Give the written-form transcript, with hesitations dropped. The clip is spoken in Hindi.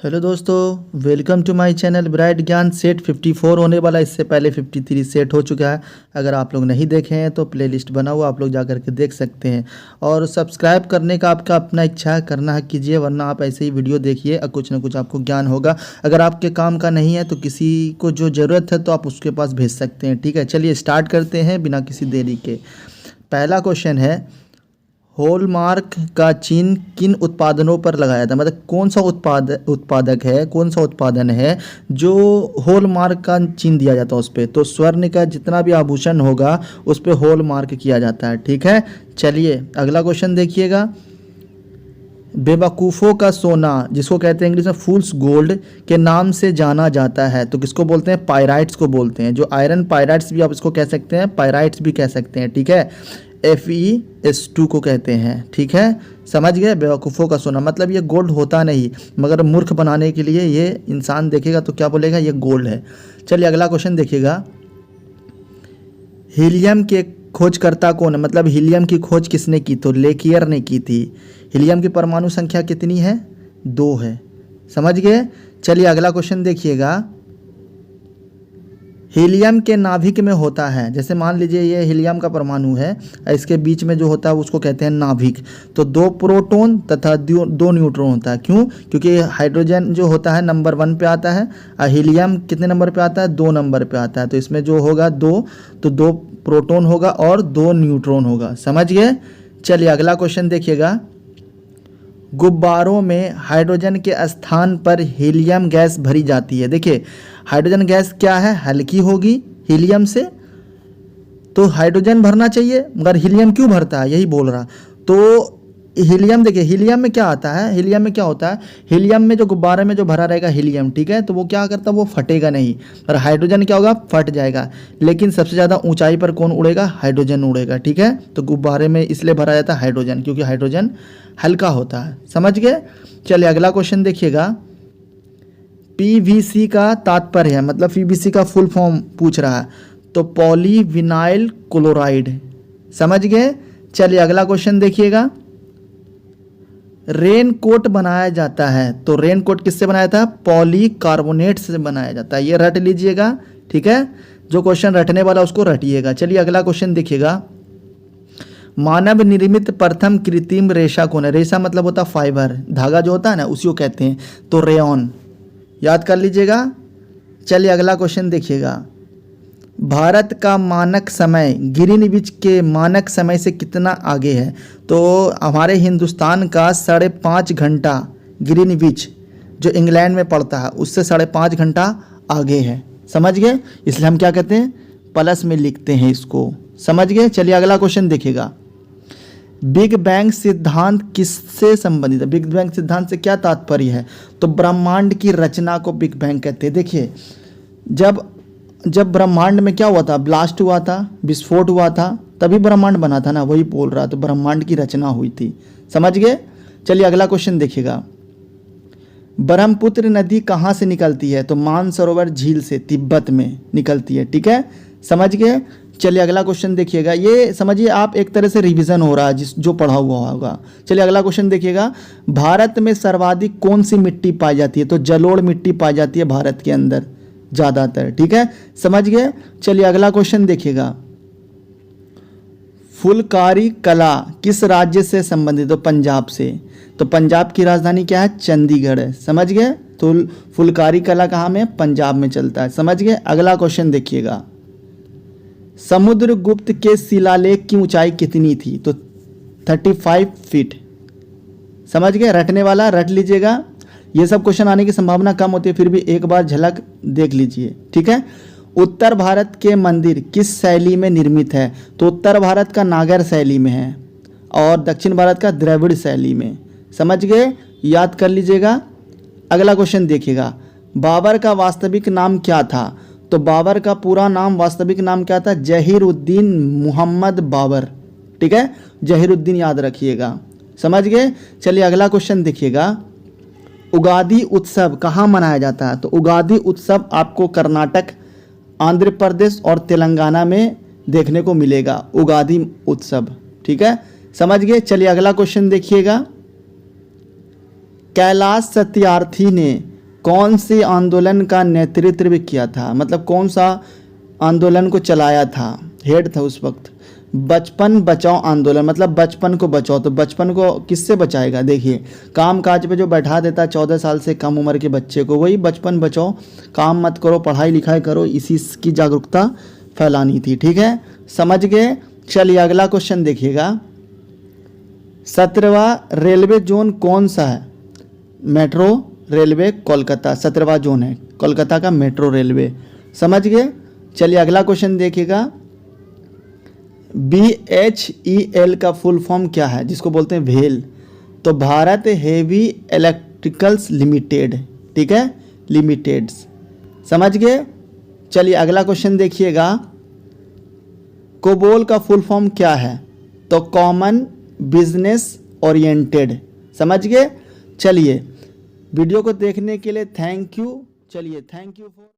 हेलो दोस्तों, welcome to my channel Bright Gyan. Set 54 होने वाला, इससे पहले 53 सेट हो चुका है। अगर आप लोग नहीं देखे हैं तो प्लेलिस्ट बना हुआ, आप लोग जा कर के देख सकते हैं। और सब्सक्राइब करने का आपका अपना इच्छा है, करना है कीजिए, वरना आप ऐसे ही वीडियो देखिए, कुछ ना कुछ आपको ज्ञान होगा। अगर आपके काम का नहीं है तो किसी को जो ज़रूरत है तो आप उसके पास भेज सकते हैं। ठीक है, चलिए स्टार्ट करते हैं बिना किसी देरी के। पहला क्वेश्चन है, हॉलमार्क का चिन्ह किन उत्पादनों पर लगाया था? मतलब कौन सा उत्पादक है, कौन सा उत्पादन है जो हॉलमार्क का चिन्ह दिया जाता है उस पर? तो स्वर्ण का जितना भी आभूषण होगा उस पर हॉलमार्क किया जाता है। ठीक है, चलिए अगला क्वेश्चन देखिएगा। बेवकूफ़ों का सोना, जिसको कहते हैं इंग्लिश में फूल्स गोल्ड के नाम से जाना जाता है, तो किसको बोलते हैं? पायराइट्स को बोलते हैं। जो आयरन पायराइट्स भी आप इसको कह सकते हैं, पायराइट्स भी कह सकते हैं। ठीक है, FeS2 को कहते हैं। ठीक है, समझ गए? बेवकूफ़ों का सोना मतलब ये गोल्ड होता नहीं, मगर मूर्ख बनाने के लिए ये इंसान देखेगा तो क्या बोलेगा? ये गोल्ड है। चलिए अगला क्वेश्चन देखिएगा। हीलियम के खोजकर्ता कौन है? मतलब हीलियम की खोज किसने की? तो लेकियर ने की थी। हीलियम की परमाणु संख्या कितनी है? 2 है। समझ गए? चलिए अगला क्वेश्चन देखिएगा। हीलियम के नाभिक में होता है, जैसे मान लीजिए ये हीलियम का परमाणु है, इसके बीच में जो होता है उसको कहते हैं नाभिक। तो 2 प्रोटॉन तथा 2 न्यूट्रॉन होता है। क्यों? क्योंकि हाइड्रोजन जो होता है नंबर 1 पे आता है और हीलियम कितने नंबर पे आता है? 2 नंबर पे आता है। तो इसमें जो होगा 2, तो 2 प्रोटॉन होगा और 2 न्यूट्रॉन होगा। समझ गए? चलिए अगला क्वेश्चन देखिएगा। गुब्बारों में हाइड्रोजन के स्थान पर हीलियम गैस भरी जाती है। देखिए हाइड्रोजन गैस क्या है? हल्की होगी हीलियम से, तो हाइड्रोजन भरना चाहिए, मगर हीलियम क्यों भरता है? यही बोल रहा। तो हीलियम, देखिए हीलियम में क्या आता है, हीलियम में क्या होता है? हीलियम में जो गुब्बारे में जो भरा रहेगा हीलियम, ठीक है, तो वो क्या करता है? वो फटेगा नहीं। और हाइड्रोजन क्या होगा? फट जाएगा। लेकिन सबसे ज़्यादा ऊंचाई पर कौन उड़ेगा? हाइड्रोजन उड़ेगा। ठीक है, तो गुब्बारे में इसलिए भरा जाता है हाइड्रोजन, क्योंकि हाइड्रोजन हल्का होता है। समझ गए? चलिए अगला क्वेश्चन देखिएगा। PVC का तात्पर्य है, मतलब PVC का फुल फॉर्म पूछ रहा है, तो पॉलीविनाइल क्लोराइड। समझ गए? चलिए अगला क्वेश्चन देखिएगा। रेन कोट बनाया जाता है, तो रेन कोट किससे बनाया था? पॉलीकार्बोनेट से बनाया जाता है। ये रट लीजिएगा। ठीक है, जो क्वेश्चन रटने वाला उसको रटिएगा। चलिए अगला क्वेश्चन देखिएगा। मानव निर्मित प्रथम कृत्रिम रेशा कौन है? रेशा मतलब होता है फाइबर, धागा जो होता है ना, उसी को कहते हैं। तो रेयॉन, याद कर लीजिएगा। चलिए अगला क्वेश्चन देखिएगा। भारत का मानक समय ग्रीनविच के मानक समय से कितना आगे है? तो हमारे हिंदुस्तान का 5.5 घंटा ग्रीनविच जो इंग्लैंड में पड़ता है उससे 5.5 घंटा आगे है। समझ गए? इसलिए हम क्या कहते हैं? प्लस में लिखते हैं इसको। समझ गए? चलिए अगला क्वेश्चन देखिएगा। बिग बैंग सिद्धांत किससे संबंधित है? बिग बैंग सिद्धांत से क्या तात्पर्य है? तो ब्रह्मांड की रचना को बिग बैंग कहते हैं। देखिए जब ब्रह्मांड में क्या हुआ था? ब्लास्ट हुआ था, विस्फोट हुआ था, तभी ब्रह्मांड बना था ना, वही बोल रहा। तो ब्रह्मांड की रचना हुई थी। समझ गए? चलिए अगला क्वेश्चन देखिएगा। ब्रह्मपुत्र नदी कहाँ से निकलती है? तो मानसरोवर झील से, तिब्बत में निकलती है। ठीक है, समझ गए? चलिए अगला क्वेश्चन देखिएगा। ये समझिए आप एक तरह से रिवीजन हो रहा है जो पढ़ा हुआ होगा। चलिए अगला क्वेश्चन देखिएगा। भारत में सर्वाधिक कौन सी मिट्टी पाई जाती है? तो जलोढ़ मिट्टी पाई जाती है भारत के अंदर ज़्यादातर। ठीक है, समझ गए? चलिए अगला क्वेश्चन देखिएगा। फुलकारी कला किस राज्य से संबंधित? तो पंजाब से। तो पंजाब की राजधानी क्या है? चंडीगढ़ है। समझ गए? तो फुलकारी कला कहाँ में? पंजाब में चलता है। समझ गए? अगला क्वेश्चन देखिएगा। समुद्रगुप्त के शिलालेख की ऊंचाई कितनी थी? तो 35 फीट। समझ गए? रटने वाला रट लीजिएगा। ये सब क्वेश्चन आने की संभावना कम होती है, फिर भी एक बार झलक देख लीजिए। ठीक है, उत्तर भारत के मंदिर किस शैली में निर्मित है? तो उत्तर भारत का नागर शैली में है और दक्षिण भारत का द्रविड़ शैली में। समझ गए? याद कर लीजिएगा। अगला क्वेश्चन देखिएगा। बाबर का वास्तविक नाम क्या था? तो बाबर का पूरा नाम, वास्तविक नाम क्या था? जहीरुद्दीन मोहम्मद बाबर। ठीक है, जहीरुद्दीन याद रखिएगा। समझ गए? चलिए अगला क्वेश्चन देखिएगा। उगादि उत्सव कहाँ मनाया जाता है? तो उगादि उत्सव आपको कर्नाटक, आंध्र प्रदेश और तेलंगाना में देखने को मिलेगा, उगादि उत्सव। ठीक है, समझ गए? चलिए अगला क्वेश्चन देखिएगा। कैलाश सत्यार्थी ने कौन सी आंदोलन का नेतृत्व किया था, मतलब कौन सा आंदोलन को चलाया था, हेड था उस वक्त। बचपन बचाओ आंदोलन, मतलब बचपन को बचाओ, तो बचपन को किससे बचाएगा, देखिए काम काज पे जो बैठा देता 14 साल से कम उम्र के बच्चे को, वही बचपन बचाओ, काम मत करो, पढ़ाई लिखाई करो, इसी की जागरूकता फैलानी थी। ठीक है, समझ गए। चलिए अगला क्वेश्चन देखिएगा, 17वां रेलवे जोन कौन सा है, मेट्रो रेलवे कोलकाता 17वां जोन है कोलकाता का मेट्रो रेलवे, समझ गए। चलिए अगला क्वेश्चन देखिएगा, BHEL का फुल फॉर्म क्या है, जिसको बोलते हैं भेल, तो भारत हेवी इलेक्ट्रिकल्स लिमिटेड, ठीक है, लिमिटेड्स, समझ गए। चलिए अगला क्वेश्चन देखिएगा, कोबोल का फुल फॉर्म क्या है, तो कॉमन बिजनेस ओरिएंटेड, समझ गए। चलिए वीडियो को देखने के लिए थैंक यू। चलिए थैंक यू फॉर